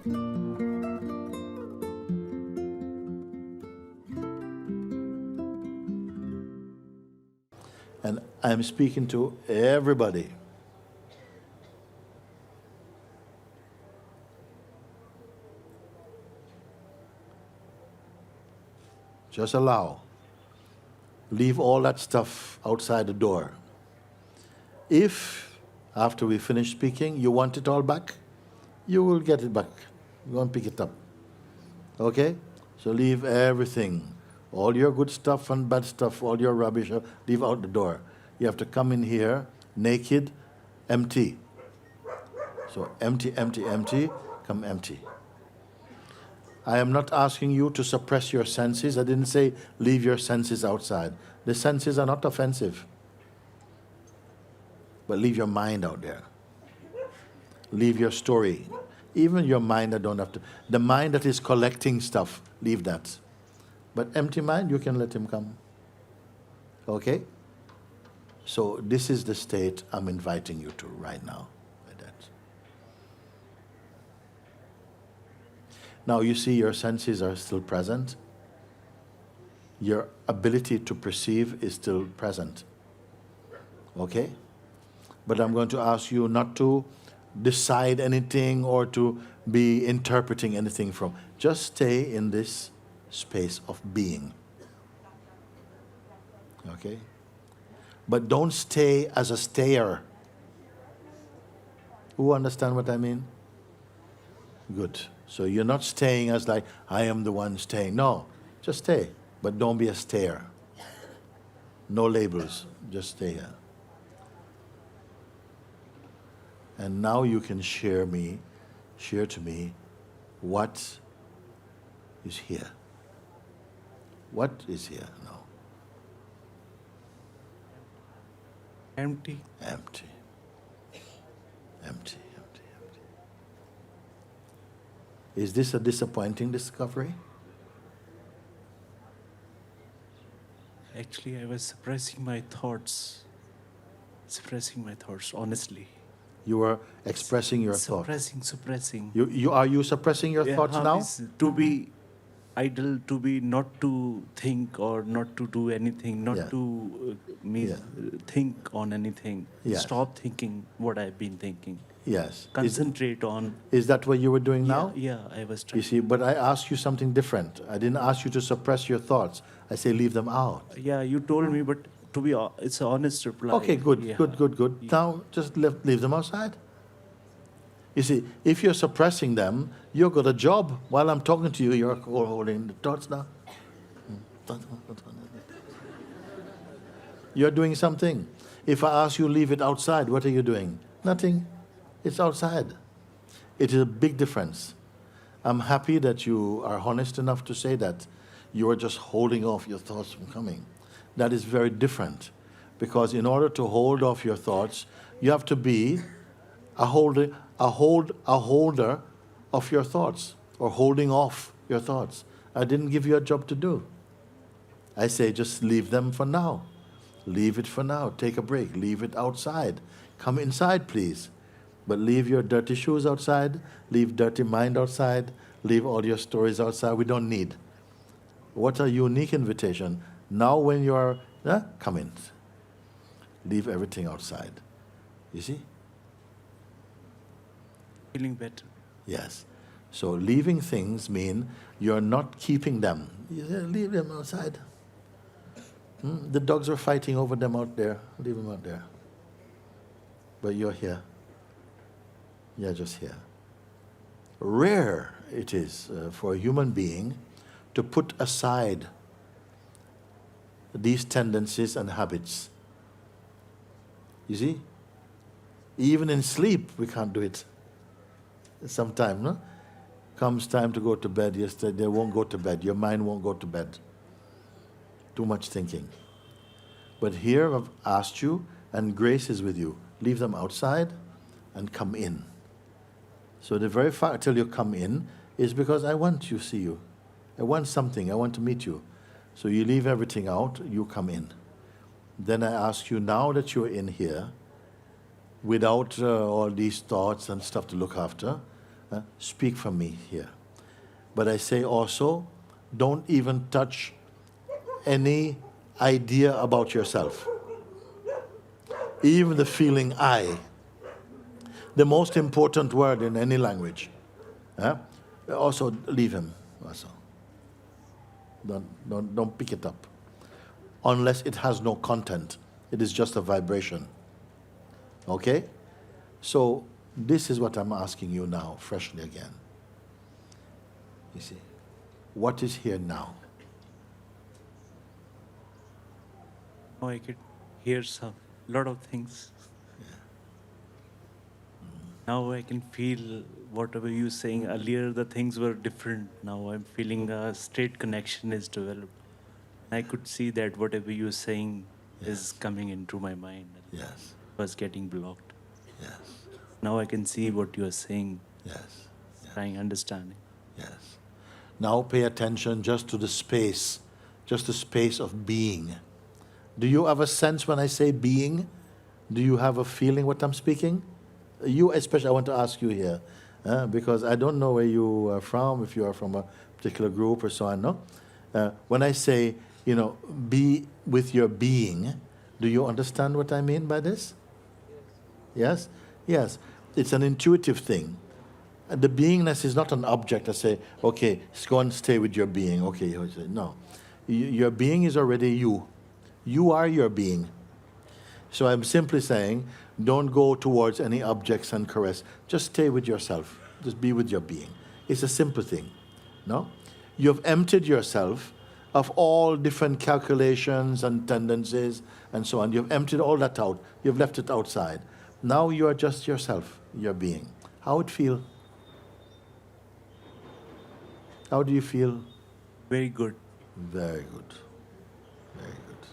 And I'm speaking to everybody. Just allow. Leave all that stuff outside the door. If, after we finish speaking, you want it all back, you will get it back. You won't pick it up. Okay? So leave everything. All your good stuff and bad stuff, all your rubbish, leave out the door. You have to come in here naked, empty. So empty, empty, empty, come empty. I am not asking you to suppress your senses. I didn't say leave your senses outside. The senses are not offensive. But leave your mind out there. Leave your story. Even your mind, I don't have to. The mind that is collecting stuff, leave that. But empty mind, you can let him come. Okay? So this is the state I'm inviting you to right now. Like that. Now you see your senses are still present. Your ability to perceive is still present. Okay? But I'm going to ask you not to decide anything or to be interpreting anything from. Just stay in this space of being. Okay? But don't stay as a stayer. Who understand what I mean? Good. So you're not staying as like, I am the one staying. No, just stay. But don't be a stayer. No labels. Just stay here. And now you can share to me what is here. What is here now? Empty. Empty. Empty, empty, empty. Is this a disappointing discovery? Actually, I was suppressing my thoughts, honestly. You were expressing your thoughts. Suppressing. Are you suppressing your thoughts now? To be idle, to be not to think or not to do anything, not to think on anything. Yes. Stop thinking what I've been thinking. Yes. Concentrate on. Is that what you were doing now? Yeah, I was trying. You see, but I asked you something different. I didn't ask you to suppress your thoughts. I say leave them out. Yeah, you told me, but it's an honest reply. Okay, good, Yeah. good. Now just leave them outside. You see, if you're suppressing them, you've got a job. While I'm talking to you, you're holding the thoughts now. You're doing something. If I ask you leave it outside, what are you doing? Nothing. It's outside. It is a big difference. I'm happy that you are honest enough to say that you are just holding off your thoughts from coming. That is very different. Because in order to hold off your thoughts, you have to be a holder of your thoughts, or holding off your thoughts. I didn't give you a job to do. I say just leave them for now. Leave it for now. Take a break. Leave it outside. Come inside, please. But leave your dirty shoes outside. Leave dirty mind outside. Leave all your stories outside. We don't need. What a unique invitation. Now when you're, come in. Leave everything outside. You see? Feeling better. Yes. So leaving things mean you're not keeping them. You say, leave them outside. The dogs are fighting over them out there. Leave them out there. But you're here. You're just here. Rare it is for a human being to put aside these tendencies and habits. You see? Even in sleep, we can't do it. Sometime, no? Comes time to go to bed, yesterday they won't go to bed. Your mind won't go to bed. Too much thinking. But here I've asked you, and grace is with you. Leave them outside and come in. So the very fact till you come in is because I want to see you. I want something. I want to meet you. So you leave everything out, you come in. Then I ask you, now that you're in here, without all these thoughts and stuff to look after, speak for me here. But I say also, don't even touch any idea about yourself. Even the feeling I, the most important word in any language. Also leave him also. Don't pick it up. Unless it has no content. It is just a vibration. Okay? So this is what I'm asking you now, freshly again. You see, what is here now? Now I could hear a lot of things. Now I can feel whatever you're saying. Earlier the things were different. Now I'm feeling a straight connection is developed. I could see that whatever you're saying is coming into my mind. Yes. Was getting blocked. Yes. Now I can see what you're saying. Yes. Trying understanding. Yes. Now pay attention just to the space of being. Do you have a sense when I say being? Do you have a feeling what I'm speaking? You especially, I want to ask you here, because I don't know where you are from, if you are from a particular group or so on, no? When I say, be with your being, do you understand what I mean by this? Yes? Yes. It's an intuitive thing. The beingness is not an object. I say, okay, go and stay with your being. Okay, no. Your being is already you. You are your being. So I'm simply saying, don't go towards any objects and caress. Just stay with yourself. Just be with your being. It's a simple thing. No? You've emptied yourself of all different calculations and tendencies and so on. You've emptied all that out. You've left it outside. Now you are just yourself, your being. How it feel? How do you feel? Very good. Very good. Very good.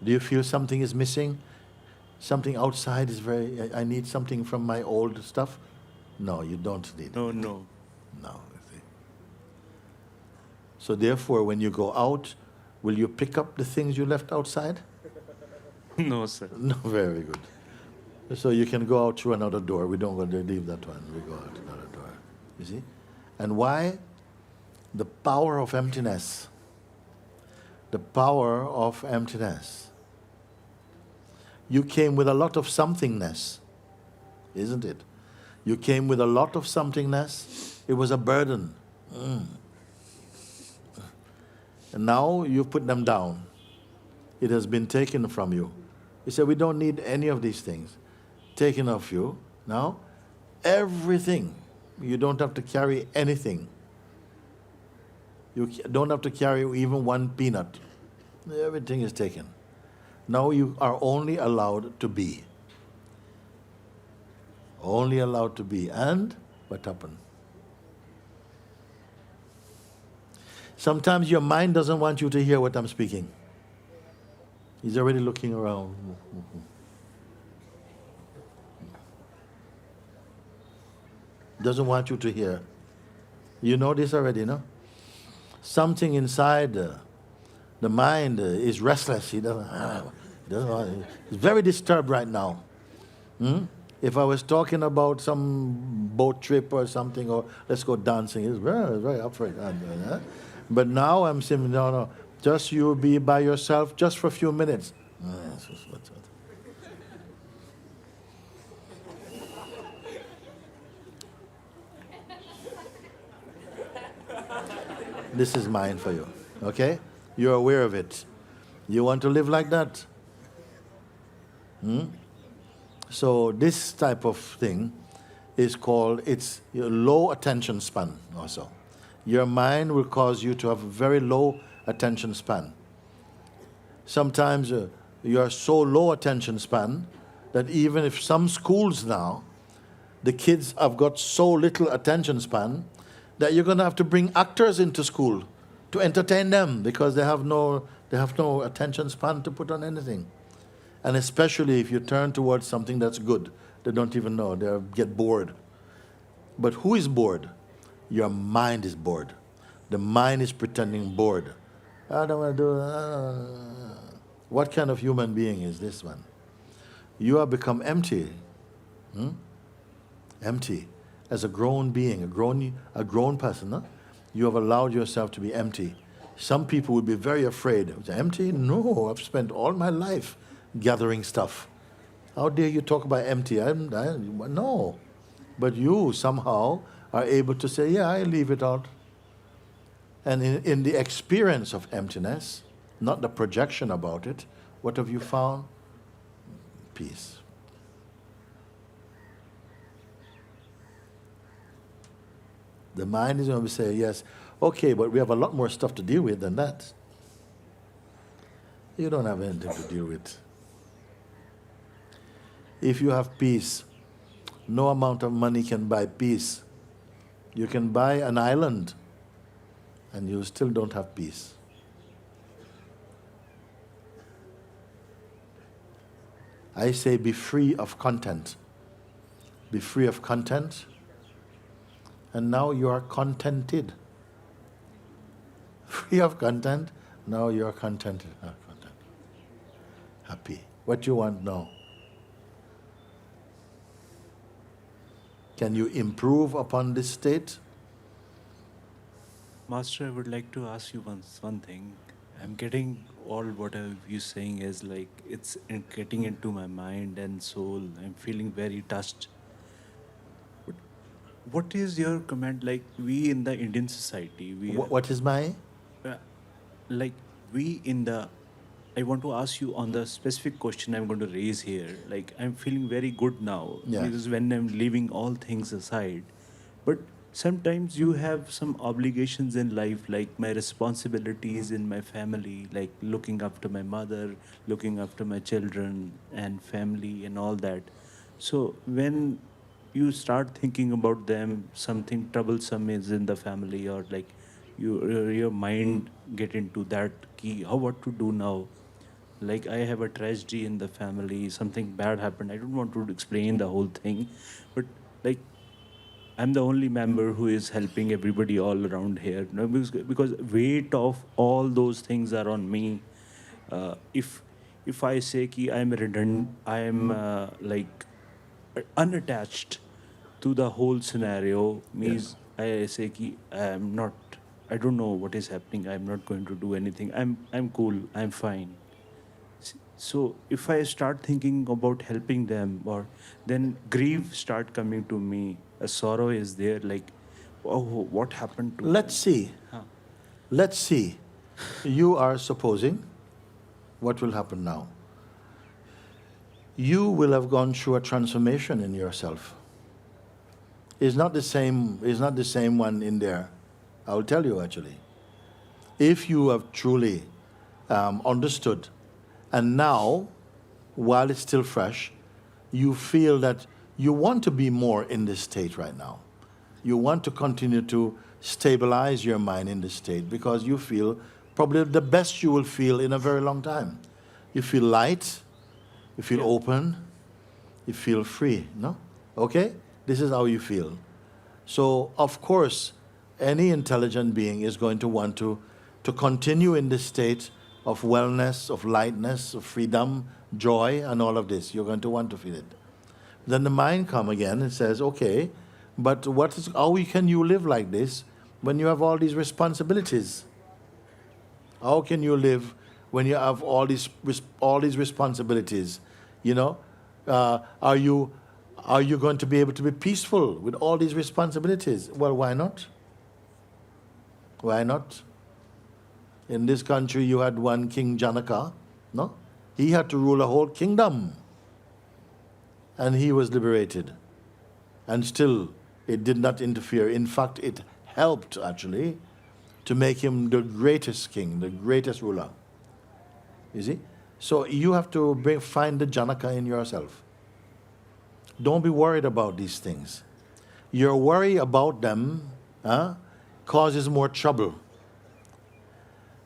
Do you feel something is missing? Something outside is I need something from my old stuff? No, you don't need it. No. No. You see. So therefore, when you go out, will you pick up the things you left outside? No, sir. No, very good. So you can go out through another door. We don't want to leave that one. We go out another door. You see? And why? The power of emptiness. The power of emptiness. You came with a lot of somethingness, isn't it? You came with a lot of somethingness. It was a burden. And now you've put them down. It has been taken from you. You say, we don't need any of these things. Taken off you. Now, everything. You don't have to carry anything. You don't have to carry even one peanut. Everything is taken. Now you are only allowed to be. Only allowed to be. And what happened? Sometimes your mind doesn't want you to hear what I'm speaking. He's already looking around. Doesn't want you to hear. You know this already, no? Something inside the mind is restless. He doesn't want, he's very disturbed right now. If I was talking about some boat trip or something, or let's go dancing, he's very up for it. But now I'm saying, no, just you be by yourself just for a few minutes. This is mine for you, okay? You're aware of it. You want to live like that? So this type of thing is called, it's your low attention span also. Your mind will cause you to have a very low attention span. Sometimes you are so low attention span that even if some schools now, the kids have got so little attention span that you're going to have to bring actors into school to entertain them because they have no attention span to put on anything. And especially if you turn towards something that's good, they don't even know, they get bored. But who is bored? Your mind is bored. The mind is pretending bored. I don't want to do What kind of human being is this one? You have become empty. Empty. as a grown being, a grown person, huh? You have allowed yourself to be empty. Some people would be very afraid. Empty? No, I've spent all my life gathering stuff. How dare you talk about empty? No. But you somehow are able to say, yeah, I leave it out. And in the experience of emptiness, not the projection about it, what have you found? Peace. The mind is going to say, yes, okay, but we have a lot more stuff to deal with than that. You don't have anything to deal with. If you have peace, no amount of money can buy peace. You can buy an island, and you still don't have peace. I say be free of content. Be free of content, and now you are contented. Free of content, now you are contented. Happy. What you want now? Can you improve upon this state? Master, I would like to ask you one thing. I'm getting all whatever you're saying is like it's getting into my mind and soul. I'm feeling very touched. But what is your comment? Like we in the Indian society, What is my? Like we in the. I want to ask you on the specific question I'm going to raise here. Like I'm feeling very good now because when I'm leaving all things aside, but sometimes you have some obligations in life, like my responsibilities in my family, like looking after my mother, looking after my children and family and all that. So when you start thinking about them, something troublesome is in the family, or like your mind get into that key, how what to do now? Like I have a tragedy in the family, something bad happened. I don't want to explain the whole thing, but like I'm the only member who is helping everybody all around here. No, because weight of all those things are on me. If I say ki I'm redundant, I am like unattached to the whole scenario, means I say ki I'm not. I don't know what is happening. I'm not going to do anything. I'm cool. I'm fine. So if I start thinking about helping them, or then grief start coming to me, a sorrow is there, like, oh, what happened to Let's see. Let's see. You are supposing what will happen now. You will have gone through a transformation in yourself. It's not the same one in there. I will tell you actually. If you have truly understood, and now, while it's still fresh, you feel that you want to be more in this state right now. You want to continue to stabilize your mind in this state because you feel probably the best you will feel in a very long time. You feel light, you feel open, you feel free, no? Okay? This is how you feel. So, of course, any intelligent being is going to want to continue in this state of wellness, of lightness, of freedom, joy, and all of this. You're going to want to feel it. Then the mind comes again and says, okay, but how can you live like this when you have all these responsibilities? How can you live when you have all these responsibilities? You know, are you going to be able to be peaceful with all these responsibilities? Well, why not? Why not? In this country, you had one King Janaka, no? He had to rule a whole kingdom. And he was liberated. And still, it did not interfere. In fact, it helped, actually, to make him the greatest king, the greatest ruler. You see? So you have to find the Janaka in yourself. Don't be worried about these things. Your worry about them causes more trouble.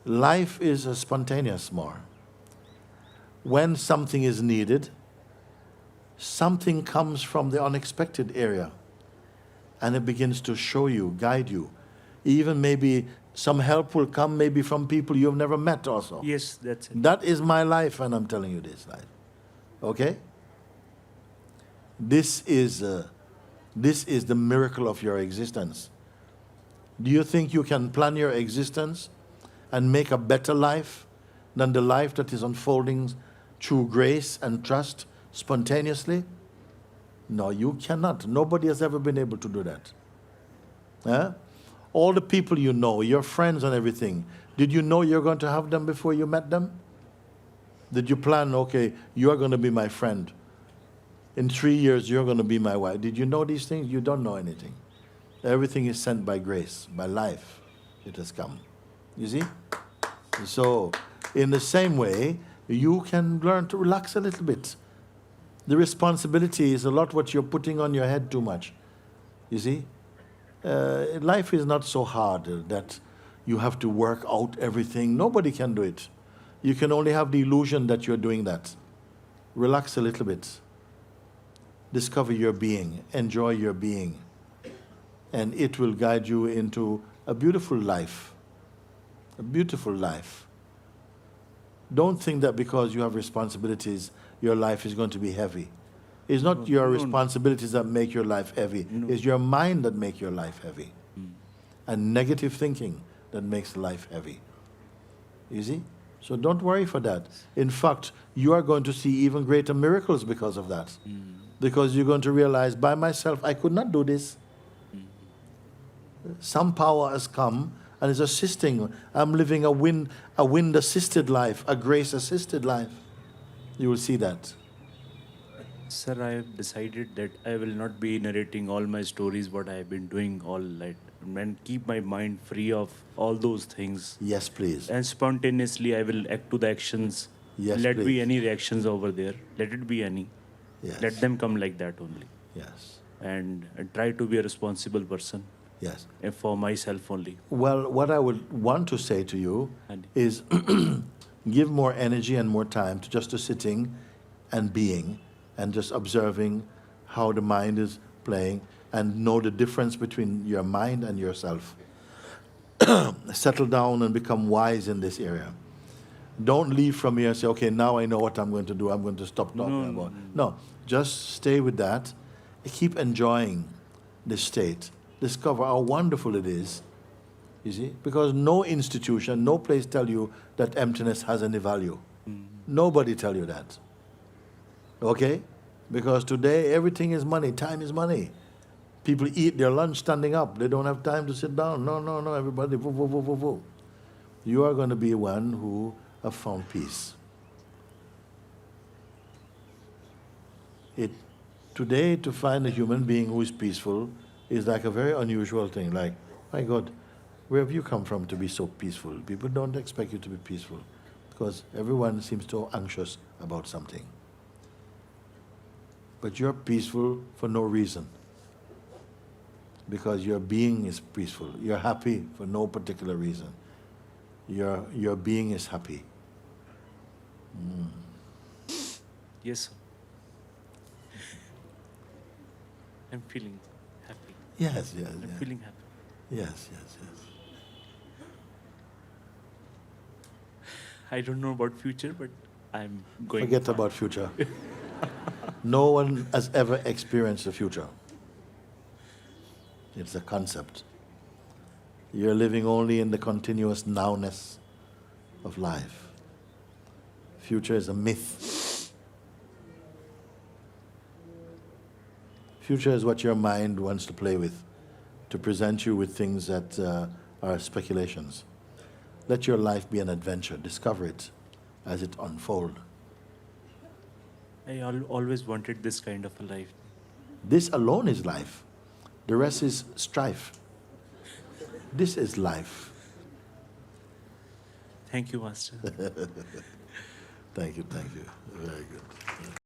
Life is a spontaneous more. When something is needed, something comes from the unexpected area and it begins to show you, guide you. Even maybe some help will come maybe from people you've never met also. Yes, that's it. That is my life and I'm telling you this life. Okay? This is This is the miracle of your existence. Do you think you can plan your existence and make a better life than the life that is unfolding through grace and trust spontaneously? No, you cannot. Nobody has ever been able to do that. Huh? All the people you know, your friends and everything, did you know you're going to have them before you met them? Did you plan, okay, you are going to be my friend. In 3 years, you're going to be my wife. Did you know these things? You don't know anything. Everything is sent by grace, by life. It has come. You see? So, in the same way, you can learn to relax a little bit. The responsibility is a lot what you're putting on your head too much. You see? Life is not so hard that you have to work out everything. Nobody can do it. You can only have the illusion that you're doing that. Relax a little bit. Discover your being. Enjoy your being. And it will guide you into a beautiful life. A beautiful life. Don't think that because you have responsibilities, your life is going to be heavy. It's not your responsibilities that make your life heavy. It's your mind that makes your life heavy. And negative thinking that makes life heavy. You see? So don't worry for that. In fact, you are going to see even greater miracles because of that. Because you're going to realize, by myself, I could not do this. Some power has come and is assisting. I'm living a wind-assisted life, a grace-assisted life. You will see that. Sir, I have decided that I will not be narrating all my stories, what I have been doing all night, and keep my mind free of all those things. Yes, please. And spontaneously, I will act to the actions. Yes, Let please. be any reactions over there. Let it be any. Yes. Let them come like that only. Yes. And try to be a responsible person. Yes. And for myself only. Well, what I would want to say to you is give more energy and more time to just to sitting and being and just observing how the mind is playing and know the difference between your mind and yourself. Settle down and become wise in this area. Don't leave from here and say, okay, now I know what I'm going to do. I'm going to stop talking about it. No, just stay with that. Keep enjoying this state. Discover how wonderful it is, you see? Because no institution, no place tell you that emptiness has any value. Nobody tell you that. Okay? Because today everything is money, time is money. People eat their lunch standing up. They don't have time to sit down. No, everybody, woo, woo, woo, woo, woo. You are going to be one who have found peace. Today, to find a human being who is peaceful is like a very unusual thing. Like, my God, where have you come from to be so peaceful? People don't expect you to be peaceful because everyone seems so anxious about something. But you're peaceful for no reason because your being is peaceful. You're happy for no particular reason. Your being is happy. Yes, sir. I'm feeling happy. Yes. I'm feeling happy. Yes. I don't know about future, but I'm going. Forget about future. No one has ever experienced the future. It's a concept. You're living only in the continuous nowness of life. Future is a myth. Future is what your mind wants to play with, to present you with things that are speculations. Let your life be an adventure. Discover it as it unfolds. I always wanted this kind of a life. This alone is life. The rest is strife. This is life. Thank you, Master. Thank you. Very good.